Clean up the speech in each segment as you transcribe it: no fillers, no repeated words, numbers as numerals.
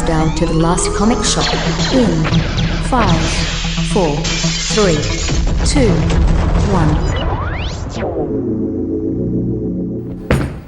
countdown to the last comic shop in 5, 4, 3, 2,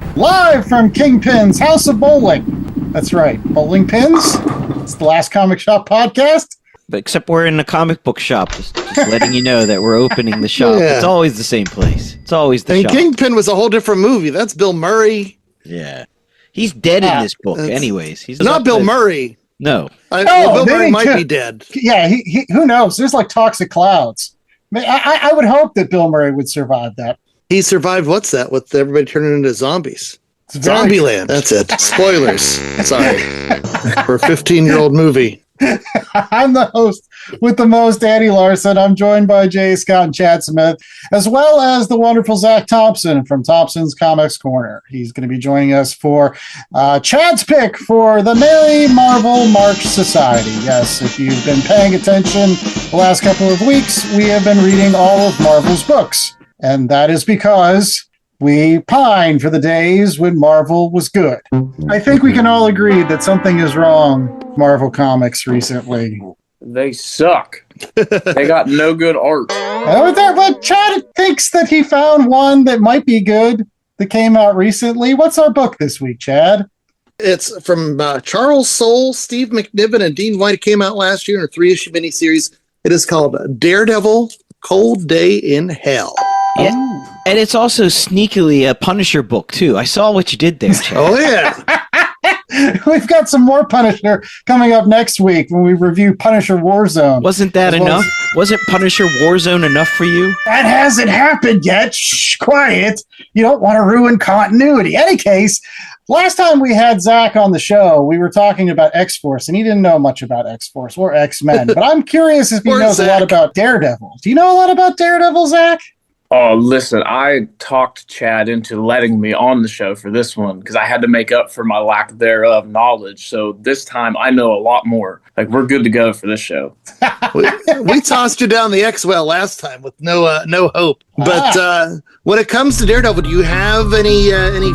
1. Live from Kingpin's House of Bowling. That's right, bowling pins. It's the Last Comic Shop podcast. But except we're in a comic book shop, just letting you know that we're opening the shop. Yeah. It's always the same place. It's always the shop. Kingpin was a whole different movie. That's Bill Murray. Yeah. He's dead in this book anyways. He's not Bill Murray. No. Bill Murray might be dead. Yeah, he who knows? There's like toxic clouds. I would hope that Bill Murray would survive that. He survived, what's that, with everybody turning into zombies? Zombieland. That's it. Spoilers. Sorry. For a 15-year-old movie. I'm the host with the most, Andy Larson. I'm joined by Jay Scott and Chad Smith, as well as the wonderful Zach Thompson from Thompson's Comics Corner. He's going to be joining us for Chad's pick for the Merry Marvel March Society. Yes, if you've been paying attention the last couple of weeks, we have been reading all of Marvel's books. And that is because we pine for the days when Marvel was good. I think we can all agree that something is wrong with Marvel Comics recently. They suck. They got no good art. But Chad thinks that he found one that might be good that came out recently. What's our book this week, Chad? It's from Charles Soule, Steve McNiven, and Dean White. It came out last year in a 3-issue miniseries. It is called Daredevil, Cold Day in Hell. Yeah. And it's also sneakily a Punisher book, too. I saw what you did there, Chad. Oh, yeah. We've got some more Punisher coming up next week when we review Punisher Warzone. Wasn't that enough? Wasn't Punisher Warzone enough for you? That hasn't happened yet. Shh, quiet. You don't want to ruin continuity. Any case, last time we had Zach on the show, we were talking about X-Force, and he didn't know much about X-Force or X-Men. But I'm curious if he knows a lot about Daredevil. Do you know a lot about Daredevil, Zach? Oh, listen, I talked Chad into letting me on the show for this one because I had to make up for my lack thereof knowledge. So this time I know a lot more. Like, we're good to go for this show. we tossed you down the X-Well last time with no hope. But when it comes to Daredevil, do you have any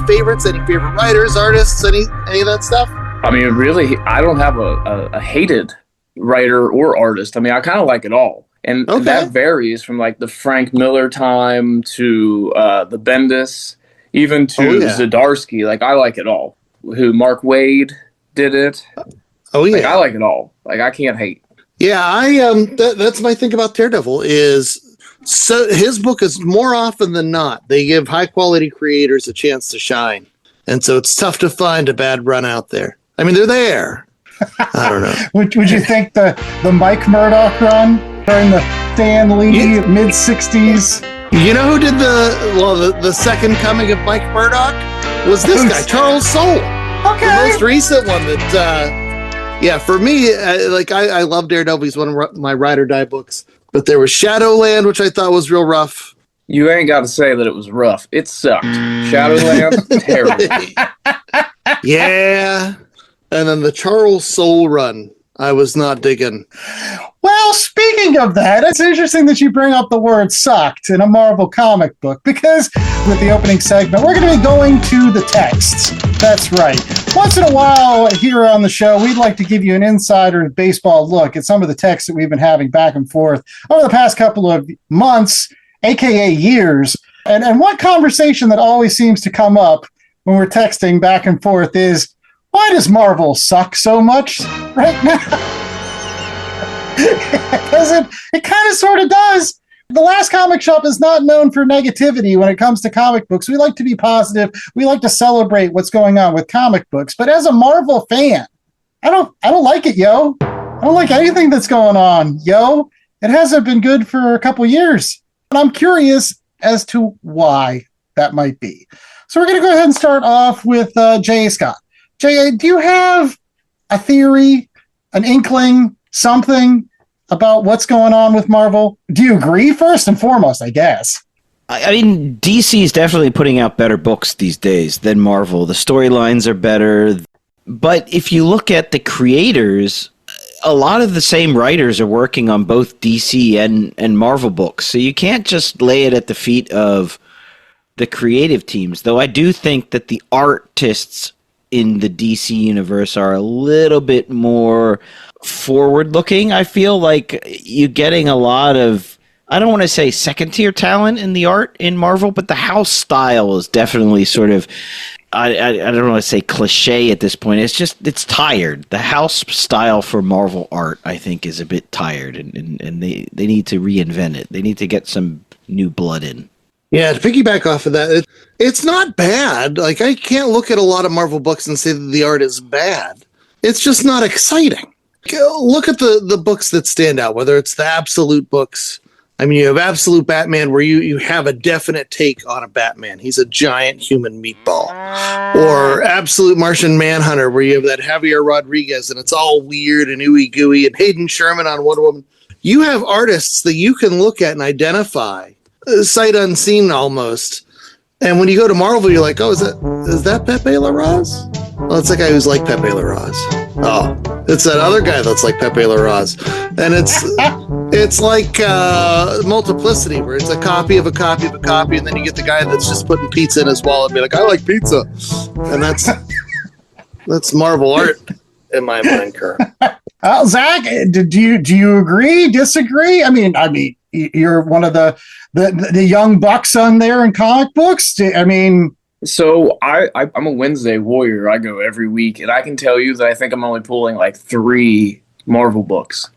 favorites, any favorite writers, artists, any of that stuff? I mean, really, I don't have a hated writer or artist. I mean, I kind of like it all. And that varies from like the Frank Miller time to the Bendis, even to Zdarsky. Like, I like it all. Who Mark Waid did it. Oh yeah, like, I like it all. Like, I can't hate. Yeah, that's my thing about Daredevil is so his book is more often than not they give high quality creators a chance to shine, and so it's tough to find a bad run out there. I mean, they're there. I don't know. Would you think the Mike Murdoch run during the Stan Lee mid-'60s? You know who did the second coming of Mike Murdoch? Was this guy, Charles Soule. Okay. The most recent one that, for me, I love Daredevil. He's one of my ride or die books. But there was Shadowland, which I thought was real rough. You ain't got to say that it was rough. It sucked. Shadowland, terrible. Yeah. And then the Charles Soule run, I was not digging. Well, speaking of that, it's interesting that you bring up the word sucked in a Marvel comic book, because with the opening segment, we're going to be going to the texts. That's right. Once in a while here on the show, we'd like to give you an insider baseball look at some of the texts that we've been having back and forth over the past couple of months, aka years. And one conversation that always seems to come up when we're texting back and forth is, why does Marvel suck so much right now? Because it kind of sort of does. The Last Comic Shop is not known for negativity when it comes to comic books. We like to be positive. We like to celebrate what's going on with comic books. But as a Marvel fan, I don't like it, yo. I don't like anything that's going on, yo. It hasn't been good for a couple years. And I'm curious as to why that might be. So we're going to go ahead and start off with Jay Scott. Jay, do you have a theory, an inkling, something about what's going on with Marvel? Do you agree, first and foremost, I guess? I mean, DC is definitely putting out better books these days than Marvel. The storylines are better. But if you look at the creators, a lot of the same writers are working on both DC and Marvel books. So you can't just lay it at the feet of the creative teams, though I do think that the artists in the DC universe are a little bit more forward looking. I feel like you're getting a lot of, I don't want to say second tier talent in the art in Marvel, but the house style is definitely sort of, I don't want to say cliche at this point. It's tired. The house style for Marvel art, I think, is a bit tired, and they need to reinvent it. They need to get some new blood in. Yeah, to piggyback off of that, it's not bad. Like, I can't look at a lot of Marvel books and say that the art is bad. It's just not exciting. Look at the books that stand out, whether it's the Absolute books. I mean, you have Absolute Batman, where you have a definite take on a Batman. He's a giant human meatball. Or Absolute Martian Manhunter, where you have that Javier Rodriguez, and it's all weird and ooey gooey, and Hayden Sherman on Wonder Woman. You have artists that you can look at and identify, sight unseen almost. And when you go to Marvel, you're like, oh, is that Pepe Larraz? Well, it's the guy who's like Pepe Larraz. Oh, it's that other guy that's like Pepe Larraz. And it's like Multiplicity, where it's a copy of a copy of a copy, and then you get the guy that's just putting pizza in his wallet and be like, I like pizza. And that's Marvel art in my mind, Kerr. Zach, do you agree, disagree? I mean, you're one of the young bucks on there in comic books. So I'm a Wednesday warrior. I go every week, and I can tell you that I think I'm only pulling like 3 Marvel books.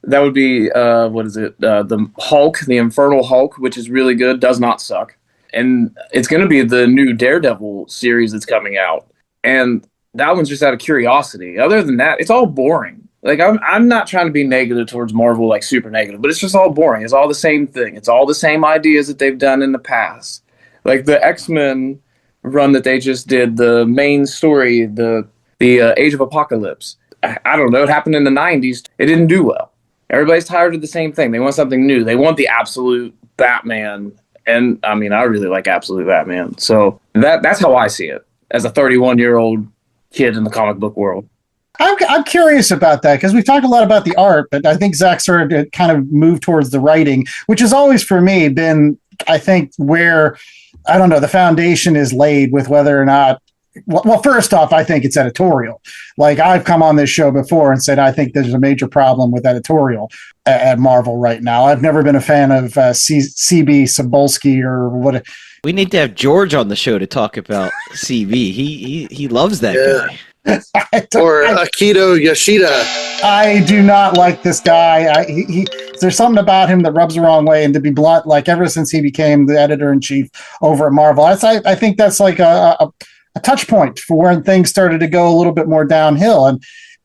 That would be the Hulk, the Infernal Hulk, which is really good, does not suck, and it's going to be the new Daredevil series that's coming out, and that one's just out of curiosity. Other than that, it's all boring. Like, I'm not trying to be negative towards Marvel, like super negative, but it's just all boring. It's all the same thing. It's all the same ideas that they've done in the past. Like the X-Men run that they just did, the main story, the Age of Apocalypse. I don't know. It happened in the 90s. It didn't do well. Everybody's tired of the same thing. They want something new. They want the Absolute Batman. And I mean, I really like Absolute Batman. So that's how I see it as a 31-year-old kid in the comic book world. I'm curious about that, because we've talked a lot about the art, but I think Zach sort of kind of moved towards the writing, which has always for me been, I think, where, I don't know, the foundation is laid with whether or not, well, first off, I think it's editorial. Like, I've come on this show before and said I think there's a major problem with editorial at Marvel right now. I've never been a fan of CB Cebulski or what. We need to have George on the show to talk about CB. He loves that guy. Or Akito Yoshida. I do not like this guy. There's something about him that rubs the wrong way. And to be blunt, like, ever since he became the editor-in-chief over at Marvel, I think that's like a touch point for when things started to go a little bit more downhill.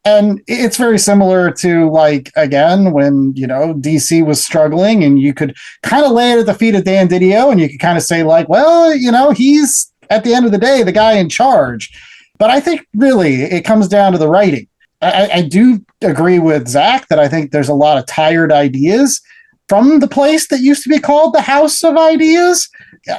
And it's very similar to, like, again, when, DC was struggling, and you could kind of lay it at the feet of Dan Didio, and you could kind of say, like, well, he's, at the end of the day, the guy in charge. But I think really it comes down to the writing. I do agree with Zach that I think there's a lot of tired ideas from the place that used to be called the House of Ideas.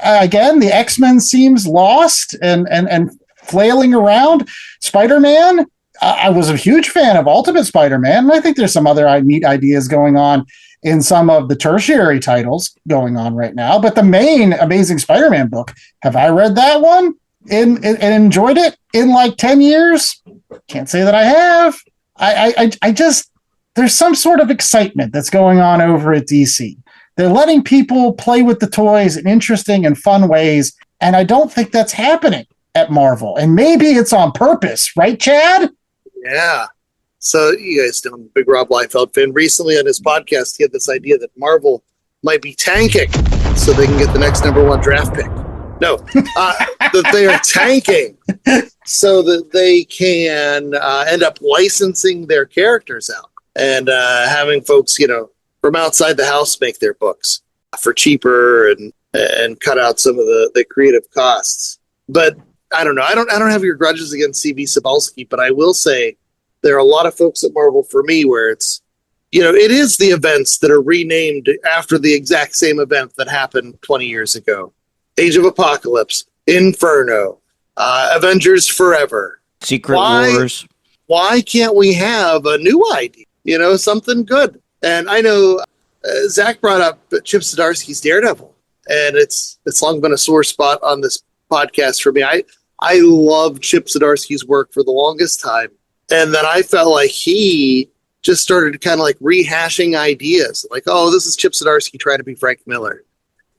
Again, the X-Men seems lost and flailing around. Spider-Man, I was a huge fan of Ultimate Spider-Man, and I think there's some other neat ideas going on in some of the tertiary titles going on right now. But the main Amazing Spider-Man book, have I read that one and enjoyed it in like 10 years? Can't say that I have. I just, there's some sort of excitement that's going on over at DC. They're letting people play with the toys in interesting and fun ways, and I don't think that's happening at Marvel. And maybe it's on purpose, right, Chad? Yeah. So you guys know, I'm a big Rob Liefeld fan. Recently on his podcast, he had this idea that Marvel might be tanking so they can get the next #1 draft pick. No, that they are tanking so that they can end up licensing their characters out and having folks, from outside the house make their books for cheaper and cut out some of the creative costs. But I don't know. I don't have your grudges against CB Cebulski, but I will say there are a lot of folks at Marvel for me where it's, it is the events that are renamed after the exact same event that happened 20 years ago. Age of Apocalypse, Inferno, Avengers Forever, Secret Wars. Why can't we have a new idea? Something good. And I know Zach brought up Chip Zdarsky's Daredevil, and it's long been a sore spot on this podcast for me. I loved Chip Zdarsky's work for the longest time. And then I felt like he just started kind of like rehashing ideas. Like, oh, this is Chip Zdarsky trying to be Frank Miller.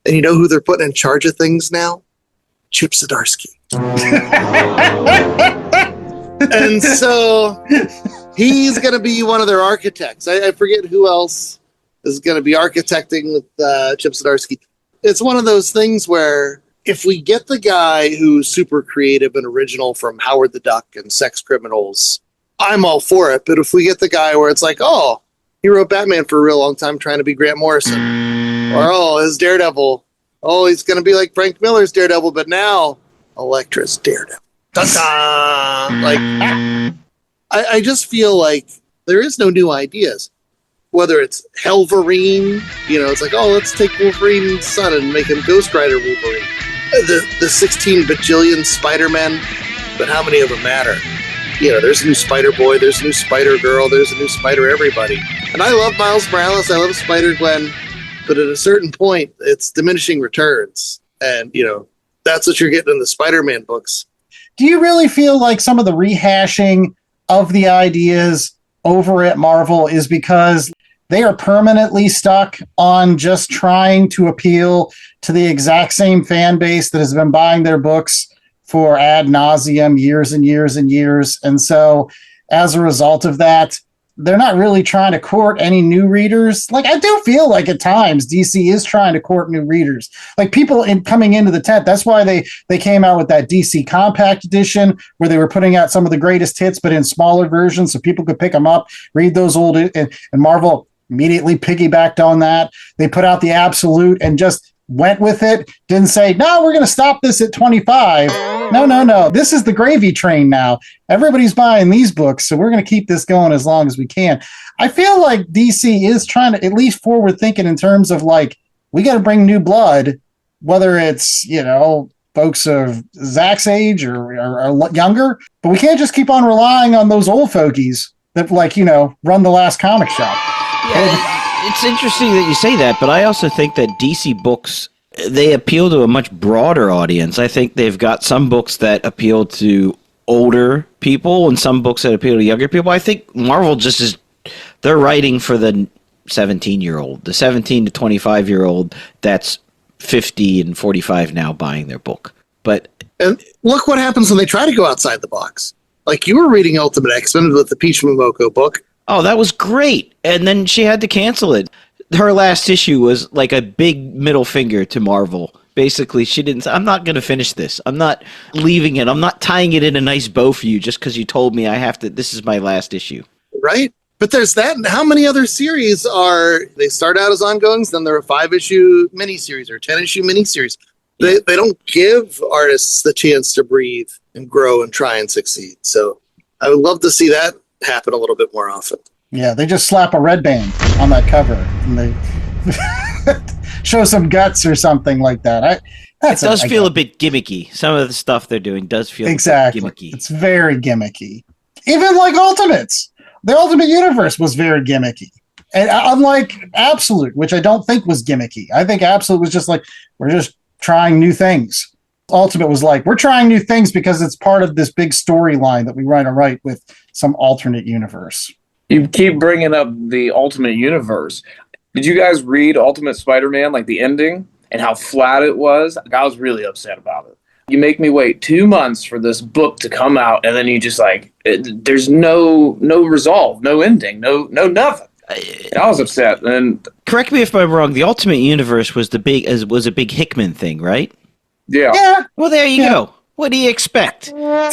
And you know who they're putting in charge of things now? Chip Zdarsky. And so he's going to be one of their architects. I forget who else is going to be architecting with Chip Zdarsky. It's one of those things where if we get the guy who's super creative and original from Howard the Duck and Sex Criminals, I'm all for it. But if we get the guy where it's like, oh, he wrote Batman for a real long time trying to be Grant Morrison, or oh, his Daredevil, oh, he's going to be like Frank Miller's Daredevil, but now Elektra's Daredevil. Ta-da! Like, I just feel like there is no new ideas. Whether it's Helverine, it's like, oh, let's take Wolverine's son and make him Ghost Rider Wolverine. The 16 bajillion Spider-Men, but how many of them matter? There's a new Spider-Boy, there's a new Spider-Girl, there's a new Spider-Everybody. And I love Miles Morales, I love Spider-Gwen, but at a certain point, it's diminishing returns. And, that's what you're getting in the Spider-Man books. Do you really feel like some of the rehashing of the ideas over at Marvel is because they are permanently stuck on just trying to appeal to the exact same fan base that has been buying their books for ad nauseum years and years and years? And so as a result of that, they're not really trying to court any new readers. Like, I do feel like at times DC is trying to court new readers. Like, people coming into the tent, that's why they came out with that DC Compact Edition where they were putting out some of the greatest hits, but in smaller versions so people could pick them up, read those old, and Marvel immediately piggybacked on that. They put out the Absolute and just went with it. Didn't say, no, we're going to stop this at 25. No. This is the gravy train now. Everybody's buying these books, so we're going to keep this going as long as we can. I feel like DC is trying to at least forward thinking in terms of like, we got to bring new blood, whether it's, folks of Zach's age or younger, but we can't just keep on relying on those old fogies that run the last comic shop. Yeah, it's interesting that you say that, but I also think that DC books, they appeal to a much broader audience. I think they've got some books that appeal to older people and some books that appeal to younger people. I think Marvel just is, they're writing for the 17-year-old, the 17 to 25-year-old that's 50 and 45 now buying their book. And look what happens when they try to go outside the box. Like, you were reading Ultimate X-Men with the Peach Momoko book. Oh, that was great. And then she had to cancel it. Her last issue was like a big middle finger to Marvel. Basically, she didn't say, I'm not going to finish this. I'm not leaving it. I'm not tying it in a nice bow for you just because you told me I have to. This is my last issue. Right? But there's that. How many other series they start out as ongoings, then they're a 5-issue miniseries or 10-issue miniseries. They don't give artists the chance to breathe and grow and try and succeed. So I would love to see that happen a little bit more often. Yeah, they just slap a red band on that cover and they show some guts or something like that. It does feel a bit gimmicky. Some of the stuff they're doing does feel exactly gimmicky. It's very gimmicky. Even like Ultimates. The Ultimate Universe was very gimmicky. And unlike Absolute, which I don't think was gimmicky. I think Absolute was just like, we're just trying new things. Ultimate was like, we're trying new things because it's part of this big storyline that we write with some alternate universe. You keep bringing up the Ultimate Universe. Did you guys read Ultimate Spider-Man, like the ending, and how flat it was? I was really upset about it. You make me wait 2 months for this book to come out, and then you just there's no resolve, no ending, no nothing. I was upset. And correct me if I'm wrong. The Ultimate Universe was a big Hickman thing, right? Yeah. Well, there you go. What do you expect? Oh,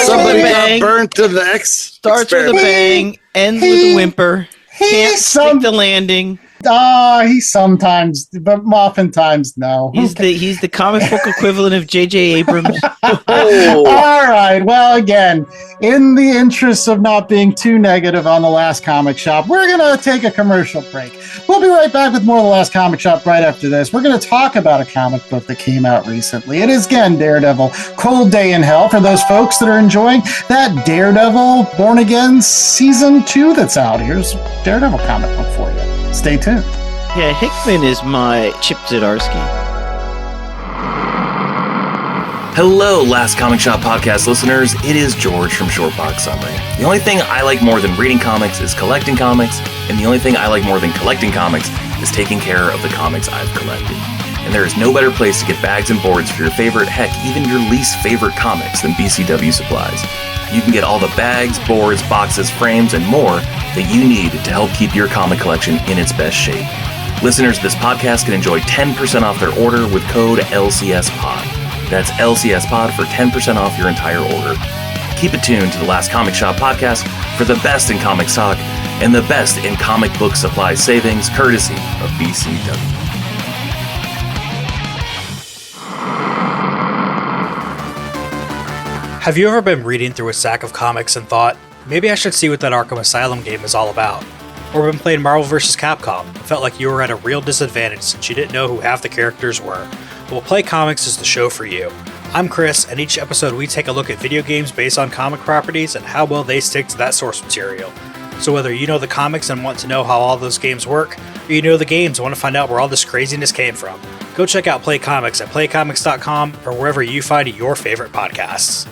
somebody got burnt to the X. Starts with a bang, ends with a whimper. Can't stick the landing. He sometimes, but oftentimes no. He's the comic book equivalent of J.J. Abrams. All right. Well, again, in the interest of not being too negative on The Last Comic Shop, we're going to take a commercial break. We'll be right back with more of The Last Comic Shop right after this. We're going to talk about a comic book that came out recently. It is, again, Daredevil, Cold Day in Hell, for those folks that are enjoying that Daredevil Born Again Season 2 that's out. Here's a Daredevil comic book for you. Stay tuned. Yeah, Hickman is my Chip Zdarsky. Hello, Last Comic Shop podcast listeners. It is George from Shortbox Summary. The only thing I like more than reading comics is collecting comics, and the only thing I like more than collecting comics is taking care of the comics I've collected. And there is no better place to get bags and boards for your favorite, heck, even your least favorite comics than BCW Supplies. You can get all the bags, boards, boxes, frames, and more that you need to help keep your comic collection in its best shape. Listeners of this podcast can enjoy 10% off their order with code LCSPOD. That's LCSPOD for 10% off your entire order. Keep it tuned to the Last Comic Shop podcast for the best in comic talk and the best in comic book supply savings, courtesy of BCW. Have you ever been reading through a stack of comics and thought, maybe I should see what that Arkham Asylum game is all about? Or been playing Marvel vs. Capcom and felt like you were at a real disadvantage since you didn't know who half the characters were? Well, Play Comics is the show for you. I'm Chris, and each episode we take a look at video games based on comic properties and how well they stick to that source material. So whether you know the comics and want to know how all those games work, or you know the games and want to find out where all this craziness came from, go check out Play Comics at playcomics.com or wherever you find your favorite podcasts.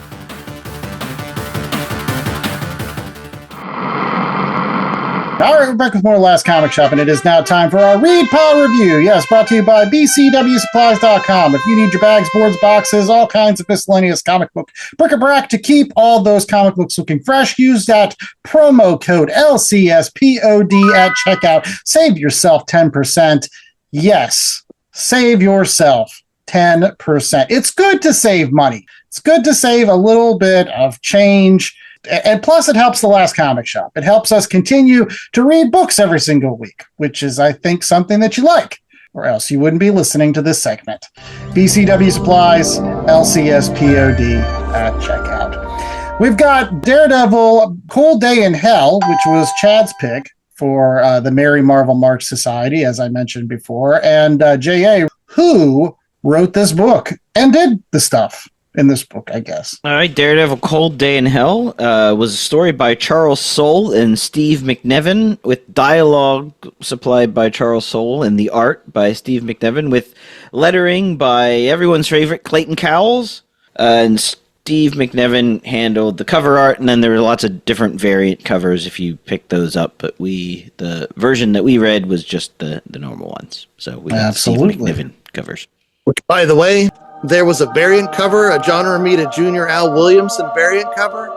All right, we're back with more Last Comic Shop, and it is now time for our Read Pile Review. Yes, brought to you by BCWSupplies.com. If you need your bags, boards, boxes, all kinds of miscellaneous comic book bric-a-brac to keep all those comic books looking fresh, use that promo code LCSPOD at checkout. Save yourself 10%. Yes, save yourself 10%. It's good to save money. It's good to save a little bit of change. And plus, it helps the Last Comic Shop. It helps us continue to read books every single week, which is, I think, something that you like, or else you wouldn't be listening to this segment. BCW Supplies, LCSPOD at checkout. We've got Daredevil, Cold Day in Hell, which was Chad's pick for the Merry Marvel March Society, as I mentioned before, and J.A., who wrote this book and did the stuff in this book, I guess. All right, Daredevil Cold Day in Hell was a story by Charles Soule and Steve McNiven, with dialogue supplied by Charles Soule and the art by Steve McNiven, with lettering by everyone's favorite Clayton Cowles. And Steve McNiven handled the cover art, and then there were lots of different variant covers if you picked those up, but the version that we read was just the normal ones. So we got Steve McNiven covers. Which, by the way, there was a variant cover, a John Romita Jr. Al Williamson variant cover.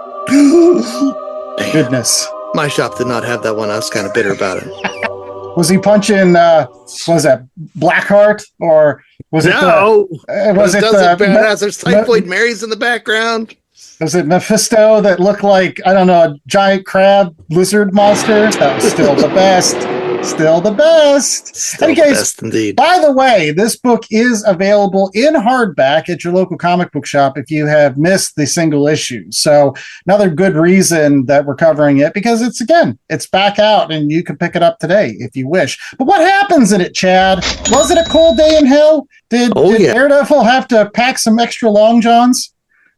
Goodness. My shop did not have that one. I was kind of bitter about it. Was he punching, was that Blackheart? Or was it There's Typhoid Mary's in the background. Was it Mephisto that looked like, I don't know, a giant crab lizard monster? That was still the best. Still the best. Still the best indeed. By the way, this book is available in hardback at your local comic book shop if you have missed the single issue. So another good reason that we're covering it, because it's back out and you can pick it up today if you wish. But what happens in it, Chad? Was it a cold day in hell? Did Daredevil have to pack some extra long johns?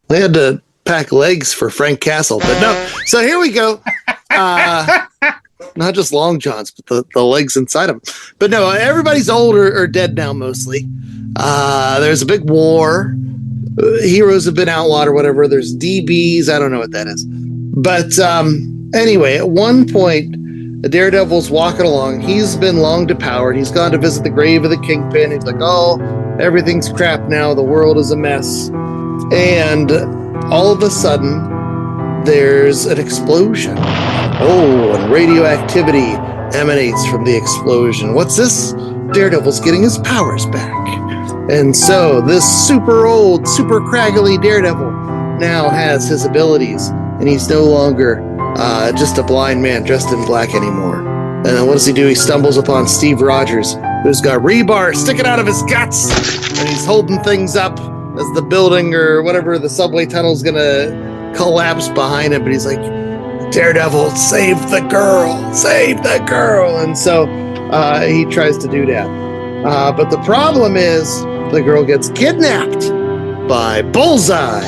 They had to pack legs for Frank Castle, but no. So here we go. Not just long johns, but the legs inside them. But no, everybody's old or dead now, mostly. There's a big war. Heroes have been outlawed or whatever. There's DBs. I don't know what that is. But anyway, at one point, the Daredevil's walking along. He's been long depowered. He's gone to visit the grave of the Kingpin. He's like, oh, everything's crap now. The world is a mess. And all of a sudden, there's an explosion. Oh, and radioactivity emanates from the explosion. What's this? Daredevil's getting his powers back. And so this super old, super craggly Daredevil now has his abilities, and he's no longer just a blind man dressed in black anymore. And then what does he do? He stumbles upon Steve Rogers, who's got rebar sticking out of his guts, and he's holding things up as the building or whatever, the subway tunnel is going to collapse behind him. But he's like, Daredevil, save the girl, save the girl. And so he tries to do that. But the problem is the girl gets kidnapped by Bullseye,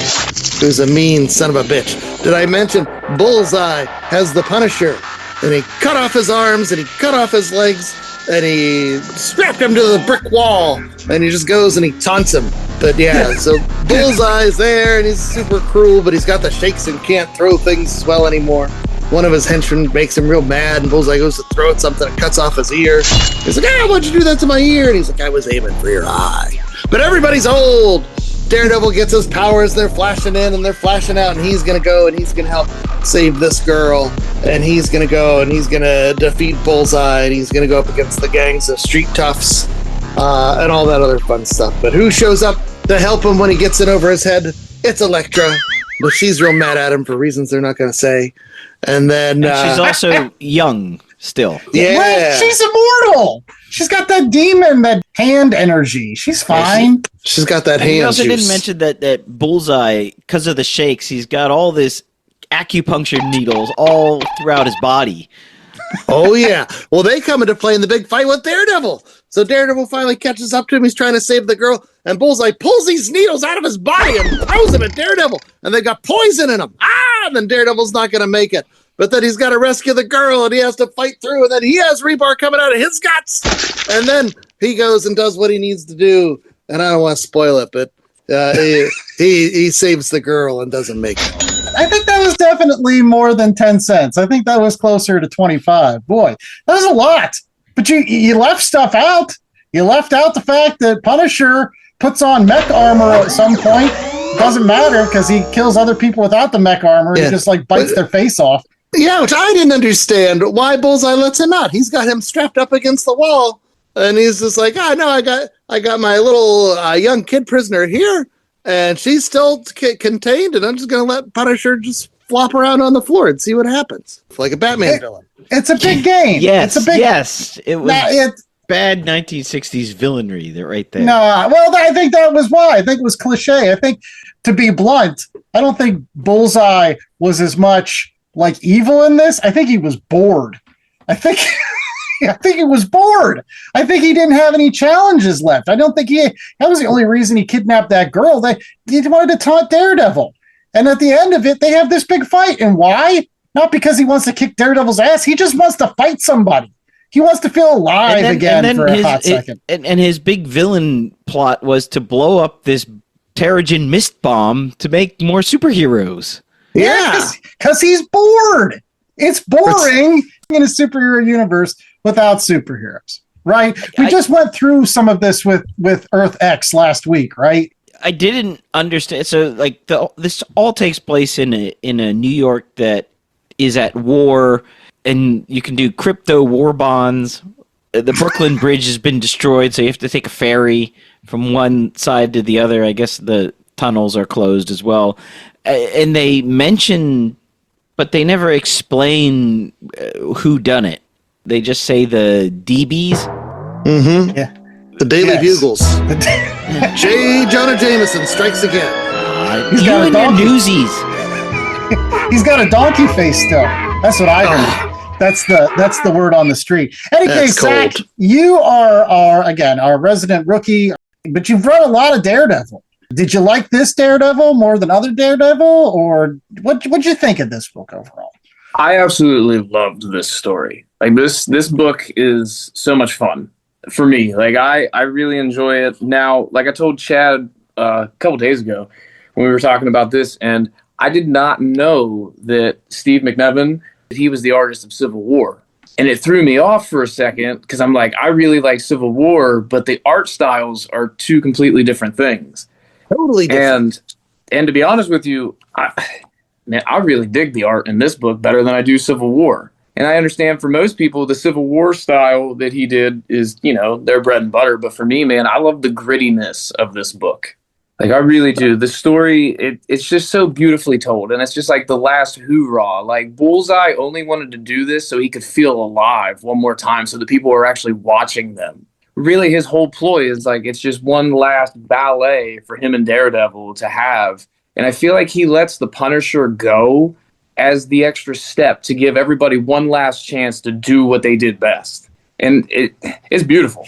who's a mean son of a bitch. Did I mention Bullseye has the Punisher? And he cut off his arms and he cut off his legs and he strapped him to the brick wall. And he just goes and he taunts him. But yeah, so Bullseye's there, and he's super cruel, but he's got the shakes and can't throw things as well anymore. One of his henchmen makes him real mad, and Bullseye goes to throw at something and cuts off his ear. He's like, why'd you do that to my ear? And he's like, I was aiming for your eye. But everybody's old. Daredevil gets his powers, they're flashing in and they're flashing out, and he's going to go and he's going to help save this girl. And he's going to go and he's going to defeat Bullseye, and he's going to go up against the gangs of street toughs and all that other fun stuff. But who shows up to help him when he gets in over his head? It's Elektra. But she's real mad at him for reasons they're not going to say. And then she's also young still. Yeah. Right, she's immortal. She's got that demon, that hand energy. She's fine. She's got that hand. We also juice. didn't mention that Bullseye, because of the shakes, he's got all this acupuncture needles all throughout his body. Oh, yeah. Well, they come into play in the big fight with Daredevil. So Daredevil finally catches up to him. He's trying to save the girl. And Bullseye pulls these needles out of his body and throws them at Daredevil. And they got poison in them. And then Daredevil's not going to make it. But then he's got to rescue the girl, and he has to fight through. And then he has rebar coming out of his guts. And then he goes and does what he needs to do. And I don't want to spoil it, but he saves the girl and doesn't make it. I think that was definitely more than 10 cents. I think that was closer to 25. Boy, that was a lot. But you left stuff out. You left out the fact that Punisher puts on mech armor at some point. Doesn't matter because he kills other people without the mech armor. Yeah. He just like bites their face off. Yeah, which I didn't understand why Bullseye lets him out. He's got him strapped up against the wall, and he's just like, no, I got my little young kid prisoner here, and she's still contained, and I'm just gonna let Punisher just flop around on the floor and see what happens, like a Batman villain. It's a big game. Yes, it's a big. Yes, it was bad 1960s villainry. That right there. No, well, I think that was why. I think it was cliche. I think, to be blunt, I don't think Bullseye was as much like evil in this. I think he was bored. I think he was bored. I think he didn't have any challenges left. I don't think that was the only reason he kidnapped that girl. He wanted to taunt Daredevil. And at the end of it, they have this big fight. And why? Not because he wants to kick Daredevil's ass. He just wants to fight somebody. He wants to feel alive again for a hot second. And his big villain plot was to blow up this Terrigen mist bomb to make more superheroes. Yeah, because he's bored. It's boring in a superhero universe without superheroes, right? We just went through some of this with Earth X last week, right? I didn't understand. So, like, this all takes place in a New York that is at war, and you can do crypto war bonds. The Brooklyn Bridge has been destroyed, so you have to take a ferry from one side to the other. I guess the tunnels are closed as well. And they mention, but they never explain who done it. They just say the DBs. Mm-hmm. Yeah. The Daily Bugles. J. Jonah Jameson strikes again. He's got you and your newsies. He's got a donkey face still. That's what I heard. That's the word on the street. Anyway, Zach, you are our resident rookie, but you've read a lot of Daredevil. Did you like this Daredevil more than other Daredevil, or what'd you think of this book overall? I absolutely loved this story. Like this book is so much fun for me. Like I really enjoy it. Now, like I told Chad a couple days ago when we were talking about this, and I did not know that Steve McNiven, he was the artist of Civil War. And it threw me off for a second because I'm like, I really like Civil War, but the art styles are two completely different things. Totally different. And to be honest with you, I really dig the art in this book better than I do Civil War. And I understand for most people, the Civil War style that he did is, their bread and butter. But for me, man, I love the grittiness of this book. Like, I really do. The story, it's just so beautifully told. And it's just like the last hoorah. Like, Bullseye only wanted to do this so he could feel alive one more time so that people are actually watching them. Really, his whole ploy is like, it's just one last ballet for him and Daredevil to have. And I feel like he lets the Punisher go as the extra step to give everybody one last chance to do what they did best. And it's beautiful.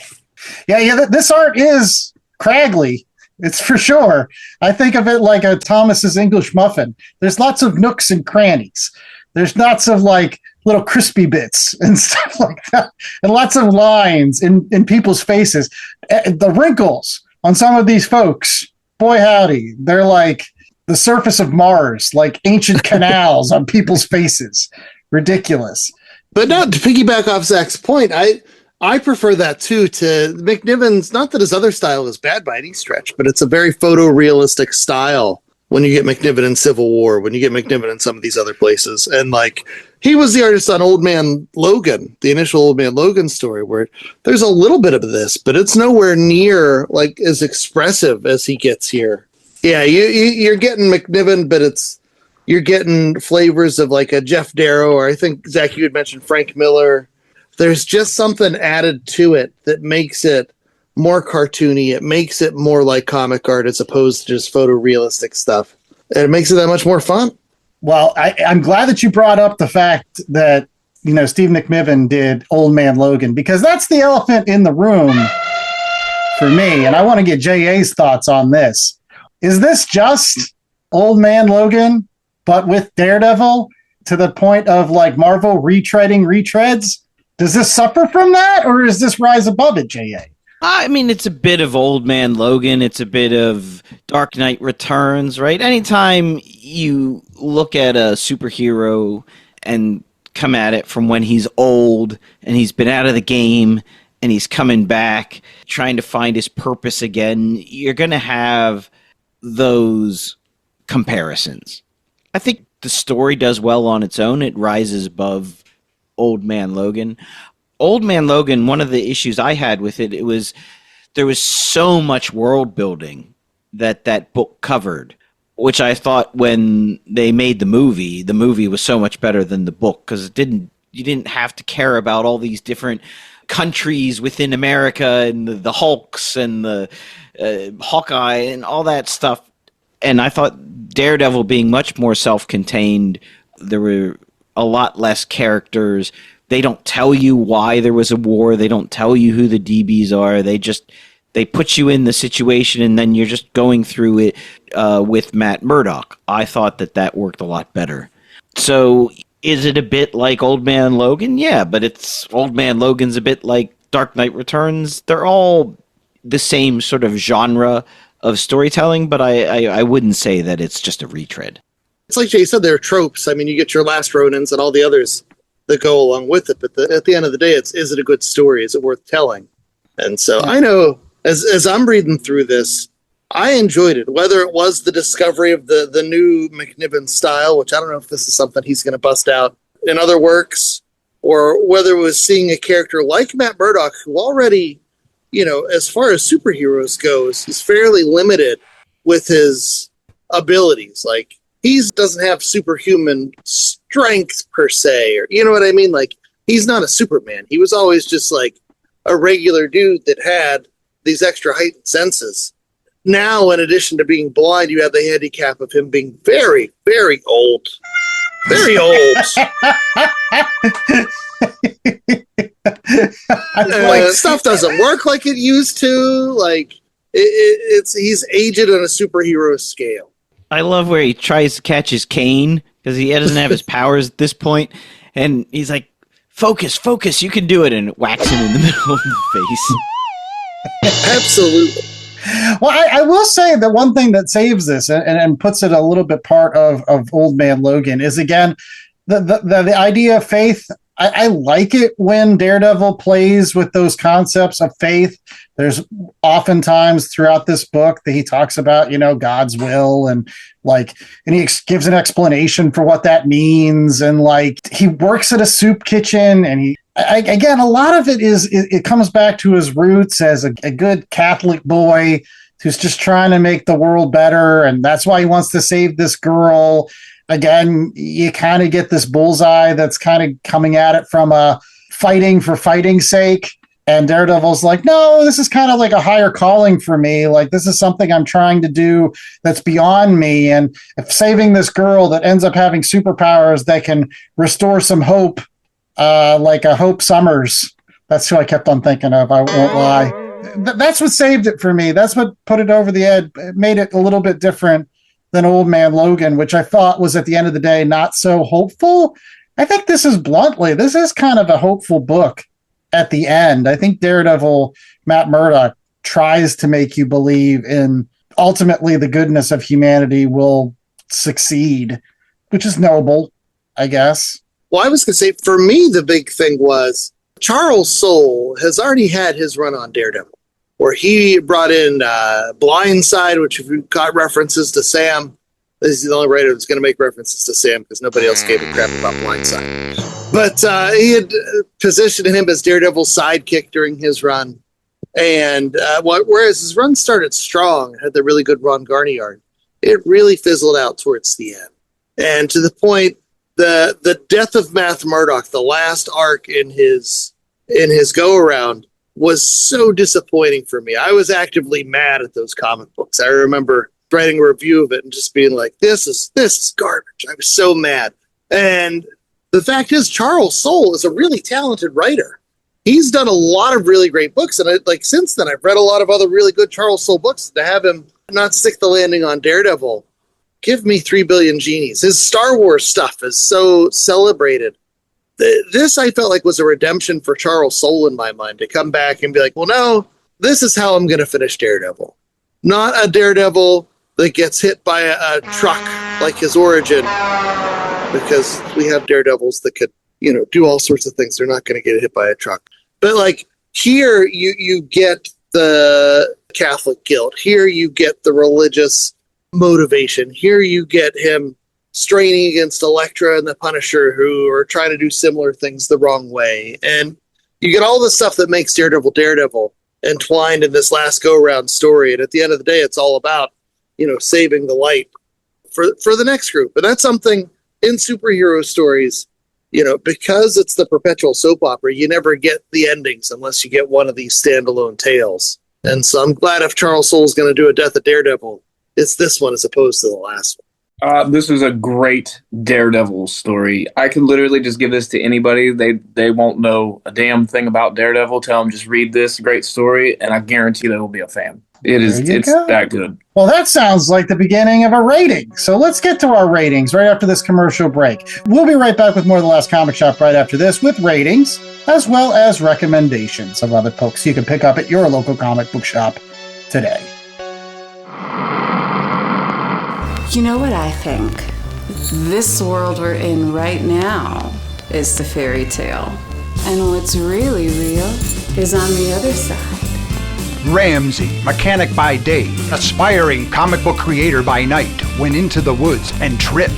Yeah, this art is Cragley. It's for sure. I think of it like a Thomas's English muffin. There's lots of nooks and crannies. There's lots of like little crispy bits and stuff like that, and lots of lines in people's faces. The wrinkles on some of these folks boy howdy, they're like the surface of Mars, like ancient canals on people's faces. Ridiculous. But not to piggyback off Zach's point, I prefer that too to McNiven's. Not that his other style is bad by any stretch, but it's a very photorealistic style when you get McNiven in Civil War, when you get McNiven in some of these other places. And like, he was the artist on Old Man Logan, the initial Old Man Logan story, where there's a little bit of this, but it's nowhere near like as expressive as he gets here. Yeah, you're getting McNiven, but you're getting flavors of like a Jeff Darrow, or I think, Zach, you had mentioned Frank Miller. There's just something added to it that makes it more cartoony. It makes it more like comic art as opposed to just photorealistic stuff. And it makes it that much more fun. Well, I'm glad that you brought up the fact that, Steve McNiven did Old Man Logan, because that's the elephant in the room for me. And I want to get JA's thoughts on this. Is this just Old Man Logan, but with Daredevil, to the point of like Marvel retreading retreads? Does this suffer from that, or is this rise above it, JA? I mean, it's a bit of Old Man Logan. It's a bit of Dark Knight Returns, right? Anytime you look at a superhero and come at it from when he's old and he's been out of the game and he's coming back, trying to find his purpose again, you're going to have those comparisons. I think the story does well on its own. It rises above Old Man Logan. Old Man Logan, one of the issues I had with it, there was so much world building that book covered, which I thought when they made the movie was so much better than the book, because you didn't have to care about all these different countries within America and the Hulks and the Hawkeye and all that stuff. And I thought Daredevil being much more self-contained, there were a lot less characters. They don't tell you why there was a war. They don't tell you who the DBs are. They put you in the situation, and then you're just going through it with Matt Murdock. I thought that worked a lot better. So is it a bit like Old Man Logan? Yeah, but Old Man Logan's a bit like Dark Knight Returns. They're all the same sort of genre of storytelling, but I wouldn't say that it's just a retread. It's like Jay said, they're tropes. I mean, you get your Last Ronins and all the others that go along with it, but at the end of the day, is it a good story? Is it worth telling? And so I know as I'm reading through this, I enjoyed it, whether it was the discovery of the new McNiven style, which I don't know if this is something he's going to bust out in other works, or whether it was seeing a character like Matt Murdock, who already, as far as superheroes goes, is fairly limited with his abilities. Like, he doesn't have superhuman strength per se, or you know what I mean? Like, he's not a Superman. He was always just like a regular dude that had these extra heightened senses. Now, in addition to being blind, you have the handicap of him being very, very old. Very old. Like, stuff doesn't work like it used to. Like, he's aged on a superhero scale. I love where he tries to catch his cane because he doesn't have his powers at this point, and he's like, focus, you can do it, and it whacks him in the middle of the face. Absolutely. Well, I will say that one thing that saves this and puts it a little bit part of Old Man Logan is, again, the idea of faith. I like it when Daredevil plays with those concepts of faith. There's oftentimes throughout this book that he talks about, God's will, and he gives an explanation for what that means. And he works at a soup kitchen, and again, a lot of it comes back to his roots as a good Catholic boy who's just trying to make the world better. And that's why he wants to save this girl. Again, you kind of get this bullseye that's kind of coming at it from a fighting for fighting's sake. And Daredevil's like, no, this is kind of like a higher calling for me. Like, this is something I'm trying to do that's beyond me. And if saving this girl that ends up having superpowers that can restore some hope, like a Hope Summers, that's who I kept on thinking of. I won't lie. That's what saved it for me. That's what put it over the edge. It made it a little bit different than Old Man Logan, which I thought was, at the end of the day, not so hopeful. I think this is kind of a hopeful book at the end. I think Daredevil, Matt Murdock, tries to make you believe in ultimately the goodness of humanity will succeed, which is noble, I guess. Well, I was going to say, for me, the big thing was Charles Soule has already had his run on Daredevil, where he brought in Blindside, which if you got references to Sam, this is the only writer that's going to make references to Sam because nobody else gave a crap about Blindside. But he had positioned him as Daredevil's sidekick during his run. And whereas his run started strong, had the really good Ron Garney art, it really fizzled out towards the end. And to the point, the death of Matt Murdock, the last arc in his go-around, was so disappointing for me. I was actively mad at those comic books. I remember writing a review of it and just being like, this is garbage. I was so mad. And the fact is, Charles Soule is a really talented writer. He's done a lot of really great books, and since then I've read a lot of other really good Charles Soule books. To have him not stick the landing on Daredevil, give me 3 Billion Genies. His Star Wars stuff is so celebrated. This, I felt like, was a redemption for Charles Soule in my mind, to come back and be like, well, no, this is how I'm going to finish Daredevil. Not a Daredevil that gets hit by a truck like his origin, because we have Daredevils that could, do all sorts of things. They're not going to get hit by a truck. But here you get the Catholic guilt. Here you get the religious motivation. Here you get him straining against Elektra and the Punisher, who are trying to do similar things the wrong way. And you get all the stuff that makes Daredevil entwined in this last go-round story. And at the end of the day, it's all about, saving the light for the next group. And that's something in superhero stories, because it's the perpetual soap opera, you never get the endings unless you get one of these standalone tales. And so I'm glad if Charles Soule's going to do a Death of Daredevil, it's this one as opposed to the last one. This is a great Daredevil story. I can literally just give this to anybody. They won't know a damn thing about Daredevil. Tell them just read this great story, and I guarantee they will be a fan. It's that good. Well, that sounds like the beginning of a rating. So let's get to our ratings right after this commercial break. We'll be right back with more of The Last Comic Shop right after this, with ratings as well as recommendations of other books you can pick up at your local comic book shop today. You know what I think? This world we're in right now is the fairy tale. And what's really real is on the other side. Ramsey, mechanic by day, aspiring comic book creator by night, went into the woods and tripped.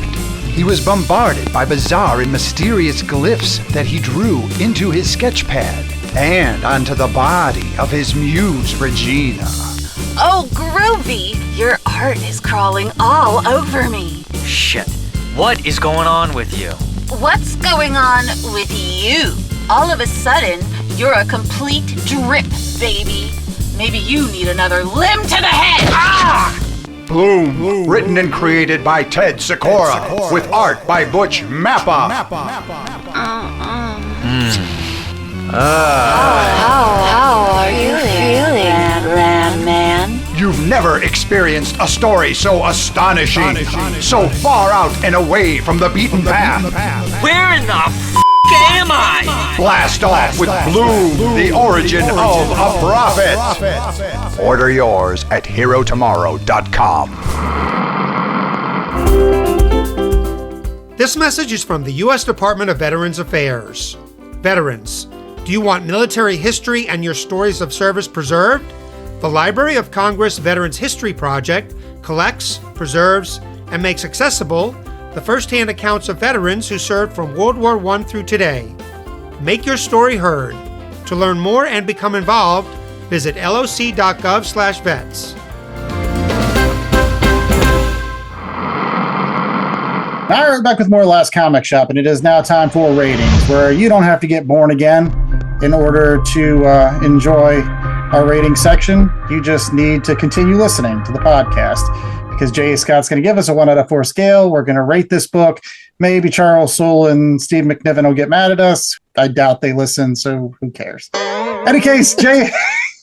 He was bombarded by bizarre and mysterious glyphs that he drew into his sketch pad and onto the body of his muse, Regina. Oh, groovy! Your art is crawling all over me. Shit. What is going on with you? What's going on with you? All of a sudden, you're a complete drip, baby. Maybe you need another limb to the head. Ah! Bloom, written and created by Ted Sikora, with art by Butch Mappa. How are you feeling, Ram Man? You've never experienced a story so astonishing, so far out and away from the beaten path. Where in the am I? Blast off with Bloom, the origin of a prophet. Order yours at herotomorrow.com. This message is from the U.S. Department of Veterans Affairs. Veterans, do you want military history and your stories of service preserved? The Library of Congress Veterans History Project collects, preserves, and makes accessible the first-hand accounts of veterans who served from World War I through today. Make your story heard. To learn more and become involved, visit loc.gov/vets. All right, back with more Last Comic Shop, and it is now time for ratings, where you don't have to get born again in order to enjoy our rating section. You just need to continue listening to the podcast, because J. Scott's going to give us a 1 out of 4 scale. We're going to rate this book. Maybe Charles Soule and Steve McNiven will get mad at us. I doubt they listen, so who cares? In any case, Jay,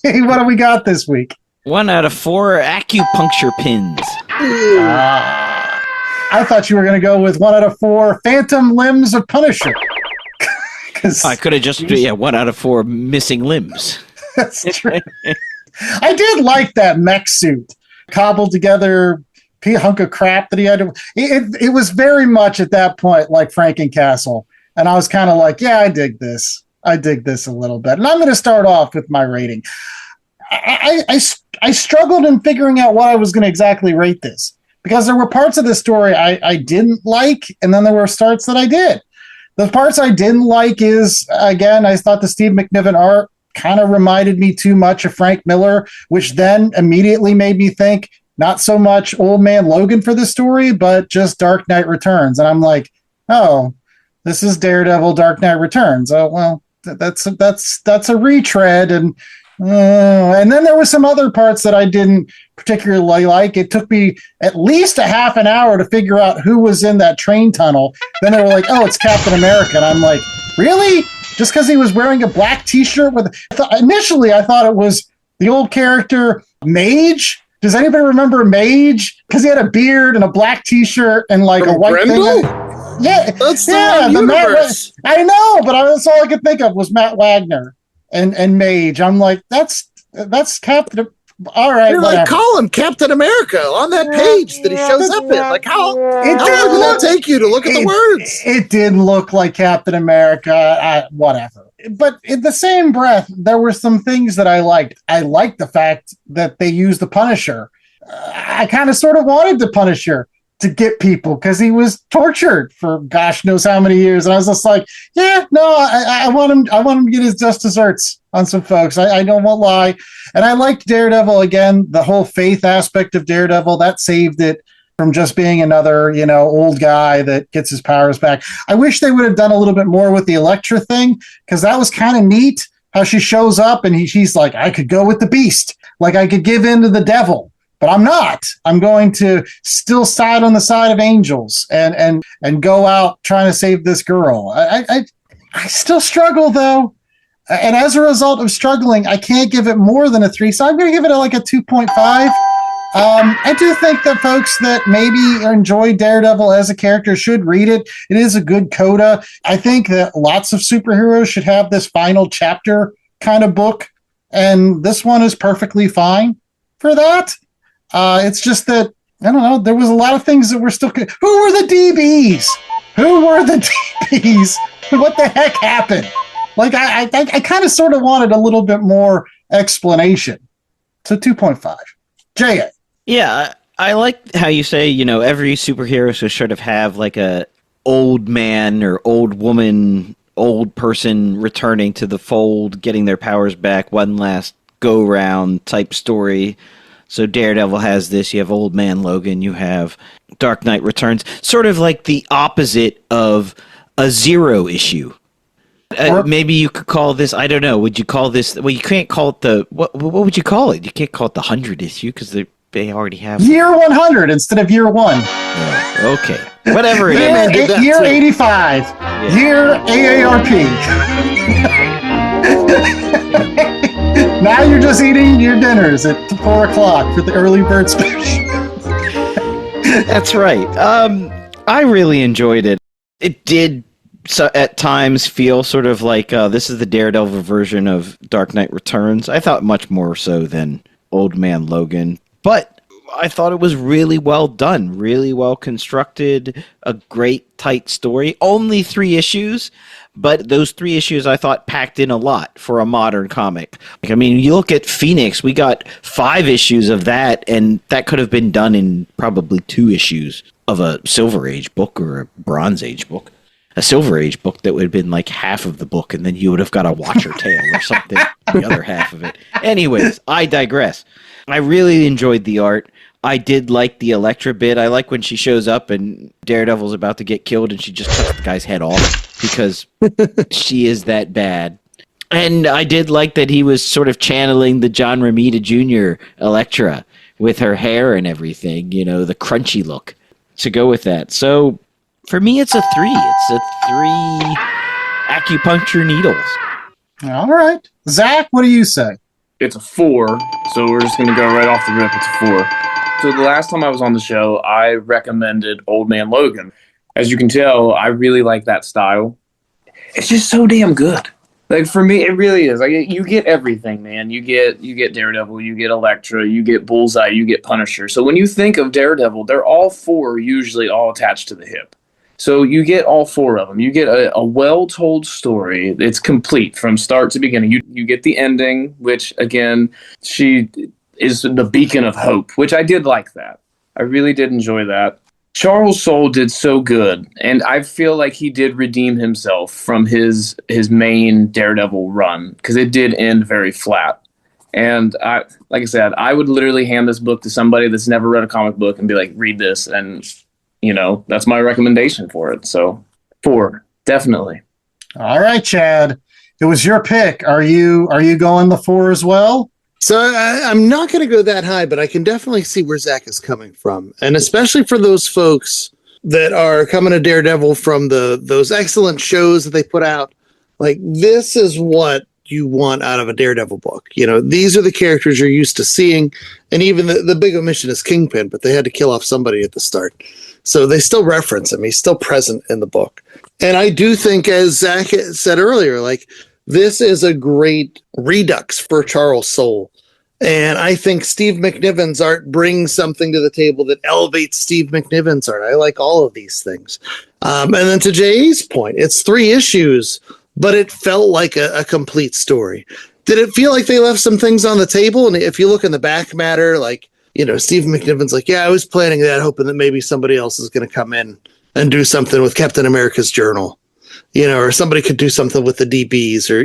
what do we got this week? 1 out of 4 acupuncture pins. I thought you were going to go with 1 out of 4 phantom limbs of Punisher. I could have just, 1 out of 4 missing limbs. That's true. I did like that mech suit cobbled together hunk of crap that he had to. It was very much at that point like Frankencastle, and I was kind of like, yeah, I dig this a little bit. And I'm going to start off with my rating. I struggled in figuring out what I was going to exactly rate this, because there were parts of the story I didn't like, and then there were parts that I did. The parts I didn't like is, again, I thought the Steve McNiven art kind of reminded me too much of Frank Miller, which then immediately made me think not so much Old Man Logan for the story, but just Dark Knight Returns. And I'm like, oh, this is Daredevil Dark Knight Returns. Oh, well, that's a retread. And then there were some other parts that I didn't particularly like. It took me at least a half an hour to figure out who was in that train tunnel. Then they were like, oh, it's Captain America. And I'm like, really? Just because he was wearing a black t-shirt with... Initially, I thought it was the old character Mage. Does anybody remember Mage? Because he had a beard and a black t-shirt and like From a white Grendel? thing. Yeah, That's yeah, the universe. I know, but that's all I could think of was Matt Wagner and Mage. I'm like, that's Captain. All right, you're like, call him Captain America on that page that he shows up in. Like, how long did that take you to look at the words? It did look like Captain America. Whatever. But in the same breath, there were some things that I liked. I liked the fact that they used the Punisher. I kind of sort of wanted the Punisher to get people because he was tortured for gosh knows how many years. And I was just like, yeah, no, I want him to get his just desserts on some folks. I don't want to lie. And I liked Daredevil again, the whole faith aspect of Daredevil that saved it from just being another, old guy that gets his powers back. I wish they would have done a little bit more with the Elektra thing, because that was kind of neat how she shows up and she's like, I could go with the beast. Like I could give in to the devil. But I'm not. I'm going to still side on the side of angels and go out trying to save this girl. I still struggle, though. And as a result of struggling, I can't give it more than a 3. So I'm going to give it a 2.5. I do think that folks that maybe enjoy Daredevil as a character should read it. It is a good coda. I think that lots of superheroes should have this final chapter kind of book. And this one is perfectly fine for that. It's just that, I don't know, there was a lot of things that were still... Who were the DBs? What the heck happened? Like, I kind of sort of wanted a little bit more explanation. So 2.5. J.A. Yeah, I like how you say, every superhero should sort of have like a old man or old woman, old person returning to the fold, getting their powers back, one last go-round type story. So Daredevil has this, you have Old Man Logan, you have Dark Knight Returns, sort of like the opposite of a Zero issue. Maybe you could call this, I don't know, would you call this, well, you can't call it what would you call it? You can't call it the 100th issue because they already have... Year 100 instead of year 1. Okay, whatever it is. Year 85. Yeah. Year AARP. Now you're just eating your dinners at 4 o'clock for the early bird special. That's right. I really enjoyed it. It did at times feel sort of like this is the Daredevil version of Dark Knight Returns. I thought much more so than Old Man Logan. But I thought it was really well done, really well constructed, a great tight story. Only 3 issues. But those 3 issues I thought packed in a lot for a modern comic. I mean, you look at Phoenix, we got 5 issues of that, and that could have been done in probably 2 issues of a Silver Age book or a Bronze Age book. A Silver Age book that would have been like half of the book, and then you would have got a Watcher tale or something, the other half of it. Anyways, I digress. I really enjoyed the art. I did like the Elektra bit. I like when she shows up and Daredevil's about to get killed and she just cuts the guy's head off because she is that bad. And I did like that he was sort of channeling the John Romita Jr. Elektra with her hair and everything, the crunchy look to go with that. So for me, it's a 3. It's a 3 acupuncture needles. All right. Zach, what do you say? It's a 4, so we're just going to go right off the rip. It's a 4. So the last time I was on the show, I recommended Old Man Logan. As you can tell, I really like that style. It's just so damn good. Like for me, it really is. Like you get everything, man. You get Daredevil, you get Elektra, you get Bullseye, you get Punisher. So when you think of Daredevil, they're all four usually all attached to the hip. So you get all four of them. You get a well-told story. It's complete from start to beginning. You get the ending, which again, she is the beacon of hope, which I did like that. I really did enjoy that. Charles Soule did so good, and I feel like he did redeem himself from his main Daredevil run, because it did end very flat. And like I said, I would literally hand this book to somebody that's never read a comic book and be like, read this, and that's my recommendation for it. So 4, definitely. All right, Chad, it was your pick. Are you going the 4 as well? So I'm not going to go that high, but I can definitely see where Zach is coming from. And especially for those folks that are coming to Daredevil from those excellent shows that they put out, like this is what you want out of a Daredevil book. These are the characters you're used to seeing. And even the big omission is Kingpin, but they had to kill off somebody at the start. So they still reference him. He's still present in the book. And I do think, as Zach said earlier, like, this is a great redux for Charles Soule. And I think Steve McNiven's art brings something to the table that elevates Steve McNiven's art. I like all of these things. And then to Jay's point, it's 3 issues, but it felt like a complete story. Did it feel like they left some things on the table? And if you look in the back matter, like, Steve McNiven's like, yeah, I was planning that, hoping that maybe somebody else is going to come in and do something with Captain America's journal. Or somebody could do something with the DBs or,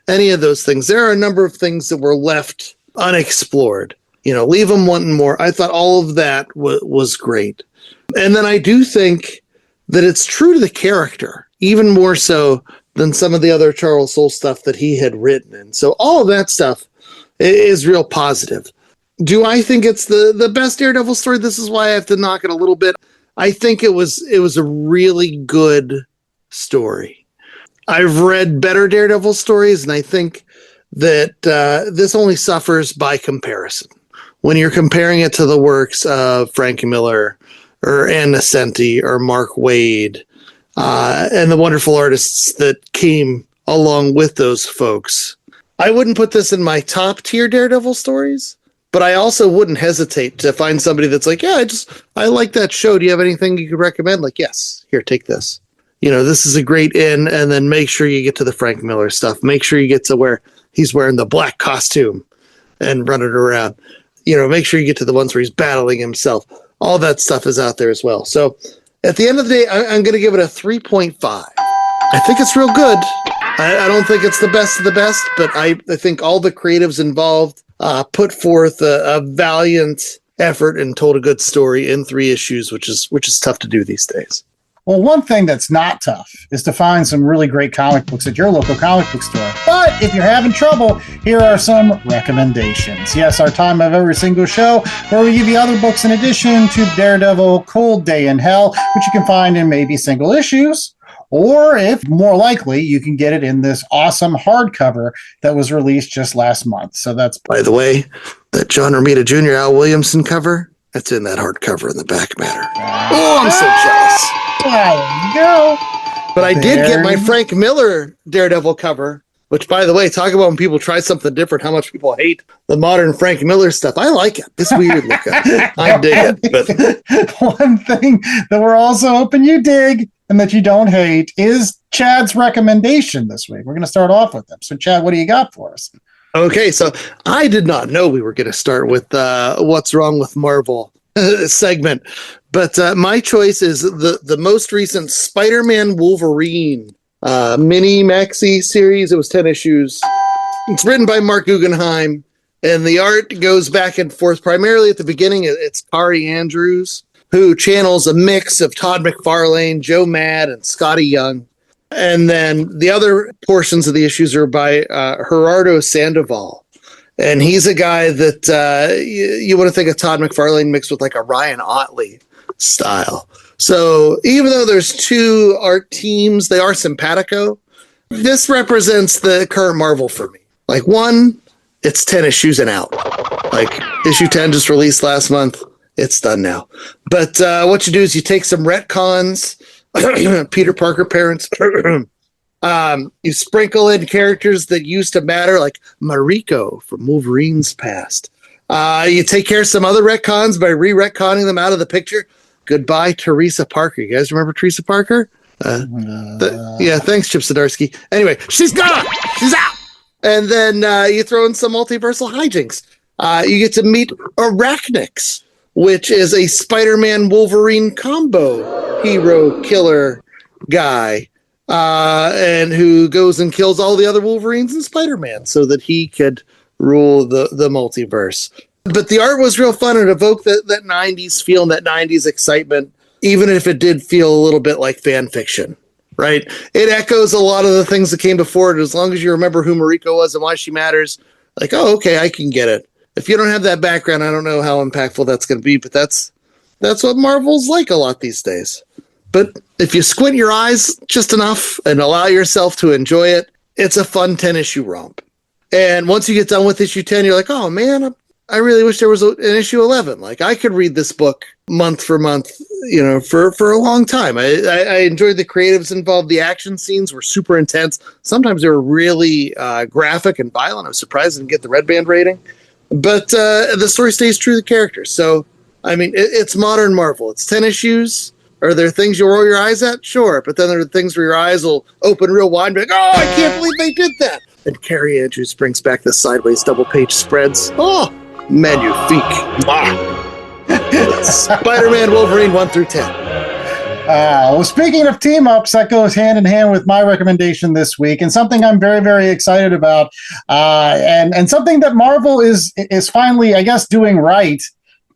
any of those things. There are a number of things that were left unexplored, leave them wanting more. I thought all of that was great. And then I do think that it's true to the character, even more so than some of the other Charles Soule stuff that he had written. And so all of that stuff is real positive. Do I think it's the best Daredevil story? This is why I have to knock it a little bit. I think it was a really good story. I've read better Daredevil stories, and I think that this only suffers by comparison. When you're comparing it to the works of Frank Miller or Ann Nesenti or Mark Waid and the wonderful artists that came along with those folks, I wouldn't put this in my top tier Daredevil stories, but I also wouldn't hesitate to find somebody that's like, yeah, I like that show. Do you have anything you could recommend? Like, yes, here, take this. This is a great in, and then make sure you get to the Frank Miller stuff. Make sure you get to where he's wearing the black costume and running around. Make sure you get to the ones where he's battling himself. All that stuff is out there as well. So at the end of the day, I'm going to give it a 3.5. I think it's real good. I don't think it's the best of the best, but I think all the creatives involved put forth a valiant effort and told a good story in 3 issues, which is tough to do these days. Well, one thing that's not tough is to find some really great comic books at your local comic book store. But if you're having trouble, here are some recommendations. Yes, our time of every single show, where we give you other books in addition to Daredevil, Cold Day in Hell, which you can find in maybe single issues, or if more likely, you can get it in this awesome hardcover that was released just last month. So that's... By the way, that John Romita Jr. Al Williamson cover, that's in that hardcover in the back matter. Oh, I'm so jealous. There you go. But I did get my Frank Miller Daredevil cover, which, by the way, talk about when people try something different, how much people hate the modern Frank Miller stuff. I like it. It's weird looking. I dig it. But one thing that we're also hoping you dig and that you don't hate is Chad's recommendation this week. We're going to start off with them. So, Chad, what do you got for us? Okay, so I did not know we were going to start with What's Wrong with Marvel segment. But my choice is the most recent Spider-Man Wolverine mini maxi series. It was 10 issues. It's written by Mark Guggenheim, and the art goes back and forth. Primarily at the beginning, it's Kari Andrews, who channels a mix of Todd McFarlane, Joe Mad, and Scotty Young. And then the other portions of the issues are by Gerardo Sandoval. And he's a guy that you want to think of Todd McFarlane mixed with like a Ryan Otley style. So even though there's 2 art teams, they are simpatico. This represents the current Marvel for me. Like 1, it's 10 issues and out. Like issue 10 just released last month. It's done now. But what you do is you take some retcons, Peter Parker parents, You sprinkle in characters that used to matter, like Mariko from Wolverine's past. You take care of some other retcons by re-retconning them out of the picture. Goodbye, Teresa Parker. You guys remember Teresa Parker? Yeah, thanks, Chip Zdarsky. Anyway, she's gone. She's out. And then you throw in some multiversal hijinks. You get to meet Arachnix, which is a Spider-Man Wolverine combo hero killer guy, and who goes and kills all the other Wolverines and Spider-Man so that he could rule the multiverse. But the art was real fun and evoked that 90s feel and that 90s excitement, even if it did feel a little bit like fan fiction, right? It echoes a lot of the things that came before it. As long as you remember who Mariko was and why she matters, like, oh, okay, I can get it. If you don't have that background, I don't know how impactful that's going to be, but that's what Marvel's like a lot these days. But if you squint your eyes just enough and allow yourself to enjoy it, it's a fun 10-issue romp. And once you get done with issue 10, you're like, oh, man, I really wish there was an issue 11. Like, I could read this book month for month, for a long time. I enjoyed the creatives involved. The action scenes were super intense. Sometimes they were really graphic and violent. I was surprised I didn't get the red band rating. But the story stays true to the characters. So, I mean, it's modern Marvel. It's 10 issues. Are there things you'll roll your eyes at? Sure. But then there are things where your eyes will open real wide and be like, oh, I can't believe they did that. And Carrie Andrews brings back the sideways double-page spreads. Oh, magnifique. Spider-Man Wolverine 1 through 10. Well, speaking of team-ups, that goes hand in hand with my recommendation this week, and something I'm very, very excited about, and something that Marvel is finally, I guess, doing right,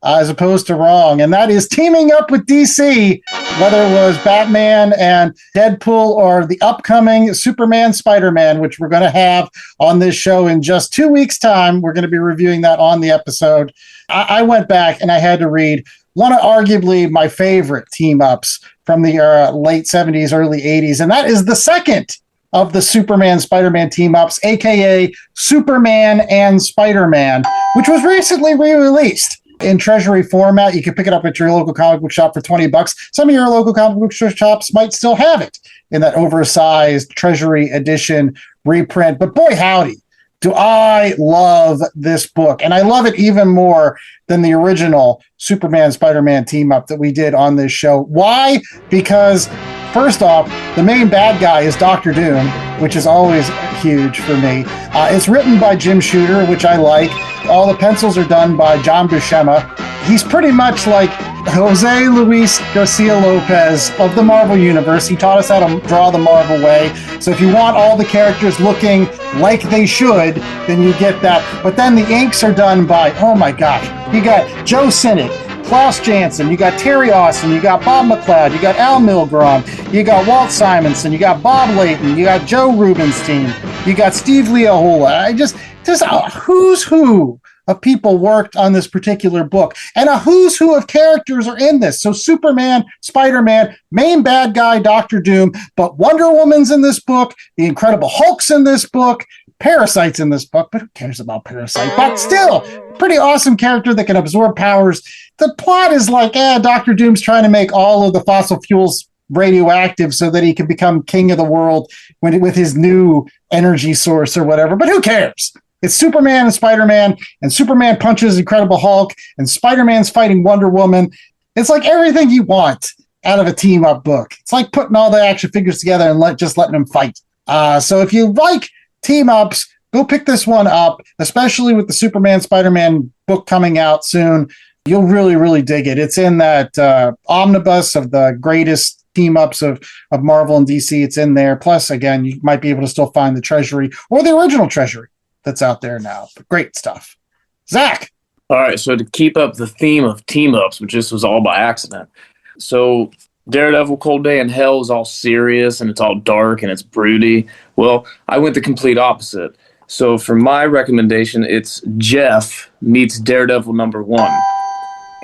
as opposed to wrong, and that is teaming up with DC, whether it was Batman and Deadpool or the upcoming Superman Spider-Man, which we're going to have on this show in just 2 weeks' time. We're going to be reviewing that on the episode. I went back and I had to read one of arguably my favorite team-ups from the late 70s, early 80s, and that is the second of the Superman Spider-Man team-ups, aka Superman and Spider-Man, which was recently re-released in Treasury format. You can pick it up at your local comic book shop for $20. Some of your local comic book shops might still have it in that oversized Treasury edition reprint. But boy, howdy, do I love this book. And I love it even more than the original Superman Spider-Man team up that we did on this show. Why? Because first off, the main bad guy is Dr. Doom, which is always huge for me. It's written by Jim Shooter, which I like. All the pencils are done by John Buscema. He's pretty much like Jose Luis Garcia Lopez of the Marvel Universe. He taught us how to draw the Marvel way. So if you want all the characters looking like they should, then you get that. But then the inks are done by, oh my gosh, you got Joe Sinnott, Klaus Janson, you got Terry Austin, you got Bob McLeod, you got Al Milgrom, you got Walt Simonson, you got Bob Layton, you got Joe Rubinstein, you got Steve Leohola. Just a who's who of people worked on this particular book, and a who's who of characters are in this. So Superman, Spider-Man, main bad guy, Dr. Doom, but Wonder Woman's in this book, the Incredible Hulk's in this book, Parasite's in this book, but who cares about Parasite? But still, pretty awesome character that can absorb powers. The plot is like, Dr. Doom's trying to make all of the fossil fuels radioactive so that he can become king of the world with his new energy source or whatever, but who cares? It's Superman and Superman punches Incredible Hulk, and Spider-Man's fighting Wonder Woman. It's like everything you want out of a team-up book. It's like putting all the action figures together and just letting them fight. So if you like team-ups, go pick this one up, especially with the Superman Spider-Man book coming out soon. You'll really, really dig it. It's in that omnibus of the greatest team-ups of Marvel and DC. It's in there. Plus, again, you might be able to still find the Treasury or the original Treasury that's out there now. But great stuff. Zach. All right, so to keep up the theme of team-ups, which this was all by accident. So Daredevil Cold Day in Hell is all serious and it's all dark and it's broody. Well, I went the complete opposite. So for my recommendation, it's Jeff meets Daredevil #1.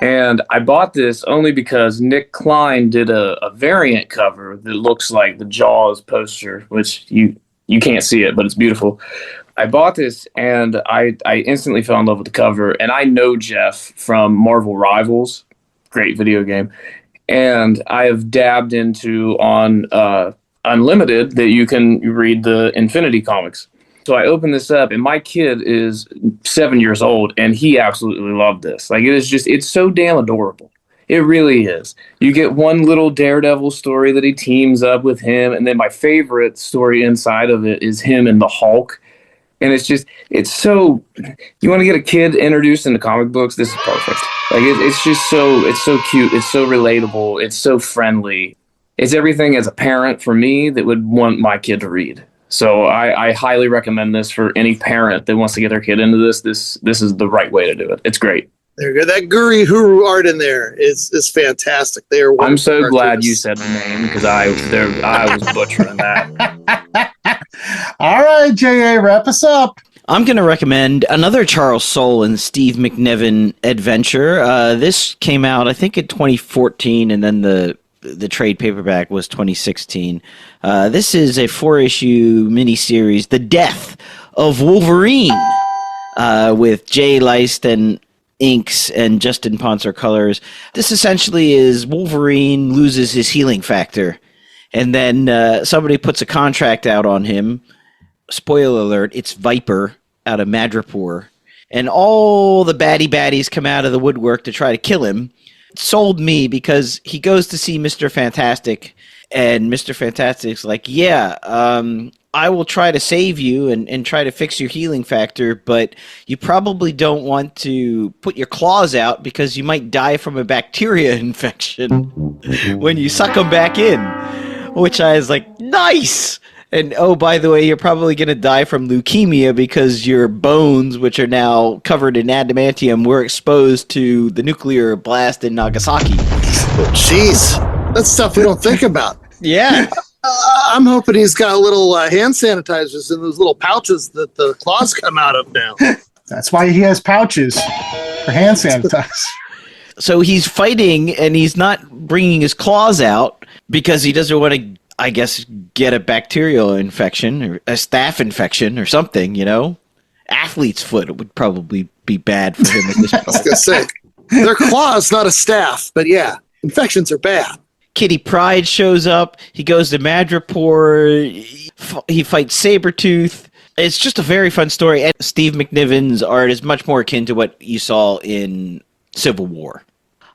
And I bought this only because Nick Klein did a variant cover that looks like the Jaws poster, which you can't see it, but it's beautiful. I bought this and I instantly fell in love with the cover. And I know Jeff from Marvel Rivals, great video game. And I have dabbed into on unlimited that you can read the Infinity comics. So I opened this up, and my kid is 7 years old, and he absolutely loved this. Like, it's so damn adorable. It really is. You get one little Daredevil story that he teams up with him, and then my favorite story inside of it is him and the Hulk. And it's so, you want to get a kid introduced into comic books, this is perfect. Like, it's so cute, it's so relatable, it's so friendly. It's everything as a parent for me that would want my kid to read. So I highly recommend this for any parent that wants to get their kid into this. This is the right way to do it. It's great. There you go. That Guri Huru art in there is fantastic. They are. I'm so glad you said the name because I was butchering that. All right, J.A., wrap us up. I'm going to recommend another Charles Soule and Steve McNiven adventure. This came out, I think, in 2014, and then the trade paperback was 2016. This is a 4-issue miniseries, The Death of Wolverine, with Jay Leisten inks and Justin Ponser colors. This essentially is Wolverine loses his healing factor, and then somebody puts a contract out on him. Spoiler alert, it's Viper out of Madripoor, and all the baddies come out of the woodwork to try to kill him. It sold me because he goes to see Mr. Fantastic, and Mr. Fantastic's like, yeah, I will try to save you and try to fix your healing factor, but you probably don't want to put your claws out because you might die from a bacteria infection when you suck them back in. Which I was like, nice! And oh, by the way, you're probably going to die from leukemia because your bones, which are now covered in adamantium, were exposed to the nuclear blast in Nagasaki. Jeez, that's stuff we don't think about. Yeah. I'm hoping he's got little hand sanitizers in those little pouches that the claws come out of now. That's why he has pouches for hand sanitizer. So he's fighting, and he's not bringing his claws out because he doesn't want to, I guess, get a bacterial infection or a staph infection or something, you know? Athlete's foot would probably be bad for him at this point. I was going to say, they're claws, not a staph, but yeah, infections are bad. Kitty Pryde shows up. He goes to Madripoor. He fights Sabretooth. It's just a very fun story. And Steve McNiven's art is much more akin to what you saw in Civil War.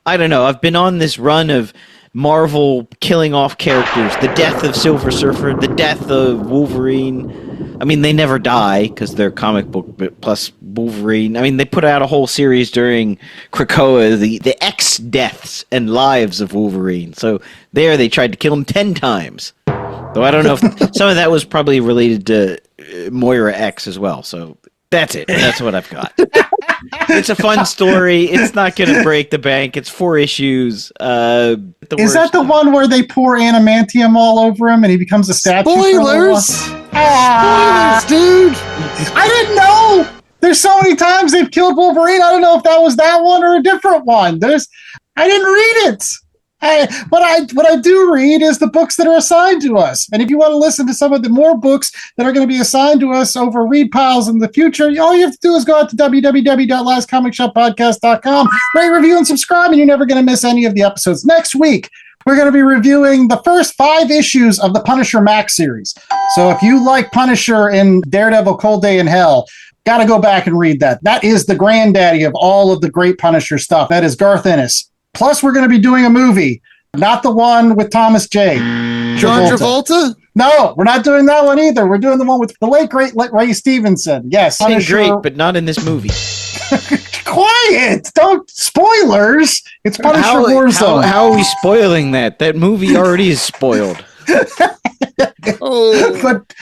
I don't know. I've been on this run of Marvel killing off characters. The death of Silver Surfer. The death of Wolverine. I mean, they never die because they're comic book plus Wolverine. I mean, they put out a whole series during Krakoa, the X-deaths and lives of Wolverine. So there they tried to kill him 10 times. Though I don't know if some of that was probably related to Moira X as well. So that's it. That's what I've got. It's a fun story. It's not going to break the bank. It's 4 issues. Is that the one where they pour adamantium all over him and he becomes a statue? Spoilers! Spoilers, dude! I didn't know! There's so many times they've killed Wolverine. I don't know if that was that one or a different one. I didn't read it. What I do read is the books that are assigned to us. And if you want to listen to some of the more books that are going to be assigned to us over Read Piles in the future, all you have to do is go out to www.lastcomicshoppodcast.com, rate, review, and subscribe, and you're never going to miss any of the episodes. Next week, we're going to be reviewing the first 5 issues of the Punisher Max series. So if you like Punisher in Daredevil, Cold Day in Hell, got to go back and read that. That is the granddaddy of all of the great Punisher stuff. That is Garth Ennis. Plus, we're going to be doing a movie, not the one with Thomas J. John Travolta? No, we're not doing that one either. We're doing the one with the late, great Ray Stevenson. Yes. Punisher. Great, but not in this movie. Quiet! Don't spoilers! It's Punisher Warzone. How are we spoiling that? That movie already is spoiled. But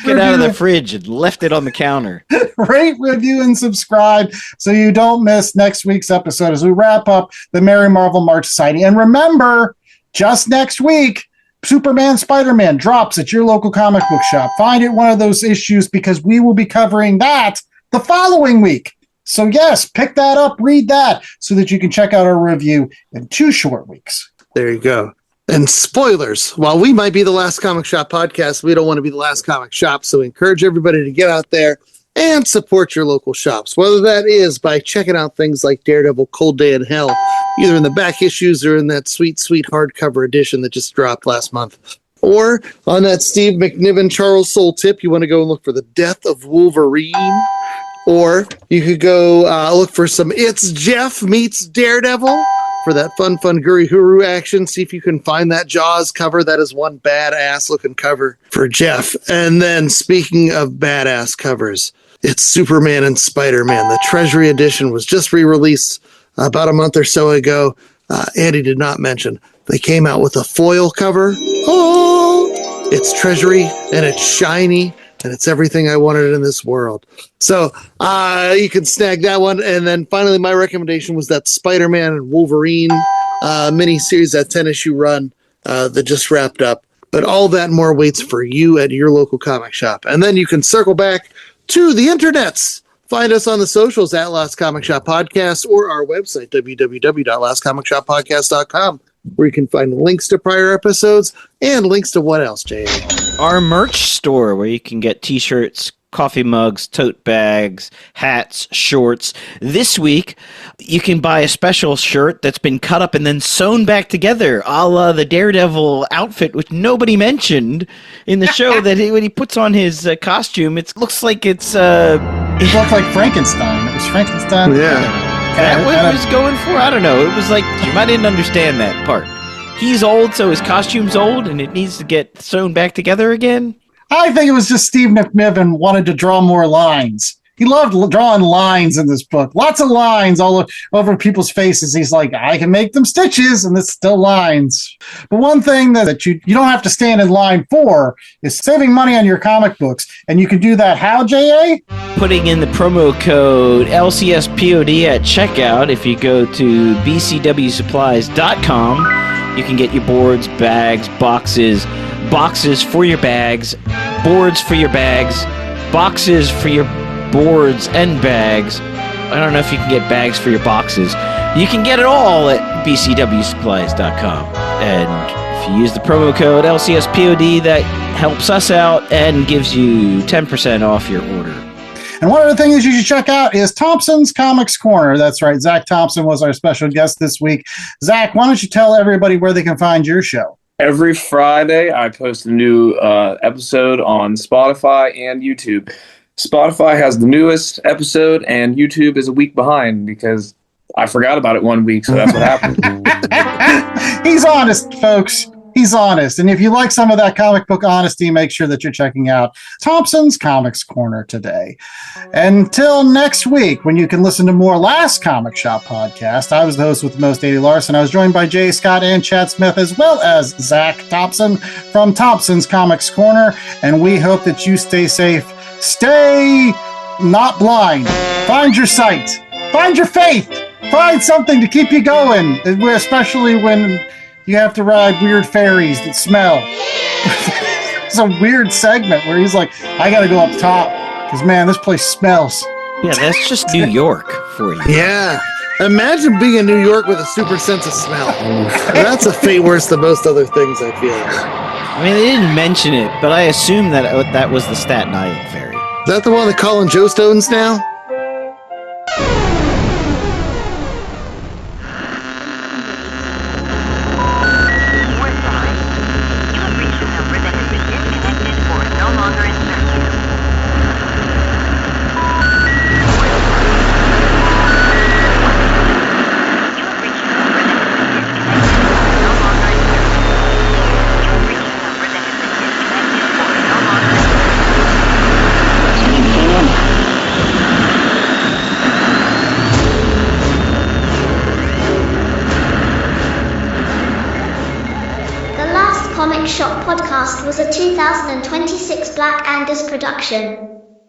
get out of the fridge and left it on the counter. Rate, review, and subscribe so you don't miss next week's episode as we wrap up the Merry Marvel March Society. And remember, just next week, Superman Spider-Man drops at your local comic book shop. Find it one of those issues because we will be covering that the following week. So yes, pick that up, read that so that you can check out our review in 2 short weeks. There you go. And spoilers, while we might be the last comic shop podcast, we don't want to be the last comic shop. So we encourage everybody to get out there and support your local shops, whether that is by checking out things like Daredevil, Cold Day in Hell, either in the back issues or in that sweet, sweet hardcover edition that just dropped last month. Or on that Steve McNiven Charles Soule tip, you want to go and look for The Death of Wolverine. Or you could go look for some It's Jeff Meets Daredevil for that fun Guri-Huru action. See if you can find that Jaws cover. That is one badass looking cover for Jeff. And then speaking of badass covers, it's Superman and Spider-Man. The Treasury edition was just re-released about a month or so ago. Andy did not mention they came out with a foil cover. Oh, it's Treasury and it's shiny. And it's everything I wanted in this world. So you can snag that one. And then finally, my recommendation was that Spider-Man and Wolverine miniseries, that 10-issue run that just wrapped up. But all that and more waits for you at your local comic shop. And then you can circle back to the internets. Find us on the socials at Last Comic Shop Podcast or our website, www.lastcomicshoppodcast.com, where you can find links to prior episodes and links to what else, Jay? Our merch store, where you can get t-shirts, coffee mugs, tote bags, hats, shorts. This week, you can buy a special shirt that's been cut up and then sewn back together, a la the Daredevil outfit, which nobody mentioned in the show. That when he puts on his costume, it looks like it's... It looked like Frankenstein. It was Frankenstein. Yeah. That what it was going for? I don't know. It was like, I didn't understand that part. He's old, so his costume's old, and it needs to get sewn back together again? I think it was just Steve McNiven wanted to draw more lines. He loved drawing lines in this book. Lots of lines all over people's faces. He's like, I can make them stitches, and it's still lines. But one thing that you don't have to stand in line for is saving money on your comic books. And you can do that how, J.A.? Putting in the promo code LCSPOD at checkout. If you go to bcwsupplies.com, you can get your boards, bags, boxes for your bags, boards for your bags, boxes for your boards and bags. I don't know if you can get bags for your boxes. You can get it all at bcwsupplies.com. And if you use the promo code LCSPOD, that helps us out and gives you 10% off your order. And one of the things you should check out is Thompson's Comics Corner. That's right. Zach Thompson was our special guest this week. Zach, why don't you tell everybody where they can find your show? Every Friday, I post a new episode on Spotify and YouTube. Spotify has the newest episode, and YouTube is a week behind because I forgot about it 1 week, so that's what happened. He's honest, folks. He's honest. And if you like some of that comic book honesty, make sure that you're checking out Thompson's Comics Corner today. Until next week, when you can listen to more Last Comic Shop podcast, I was the host with the most, Larson. I was joined by Jay Scott and Chad Smith, as well as Zach Thompson from Thompson's Comics Corner. And we hope that you stay safe. Stay not blind. Find your sight. Find your faith. Find something to keep you going, especially when you have to ride weird ferries that smell. It's a weird segment where he's like, I got to go up top because, man, this place smells. Yeah, that's just New York for you. Yeah. Imagine being in New York with a super sense of smell. That's a fate worse than most other things, I feel. I mean, they didn't mention it, but I assume that that was the Staten Island ferry. Is that the one that Colin Jost owns now? Comic Shop Podcast was a 2026 Black Angus production.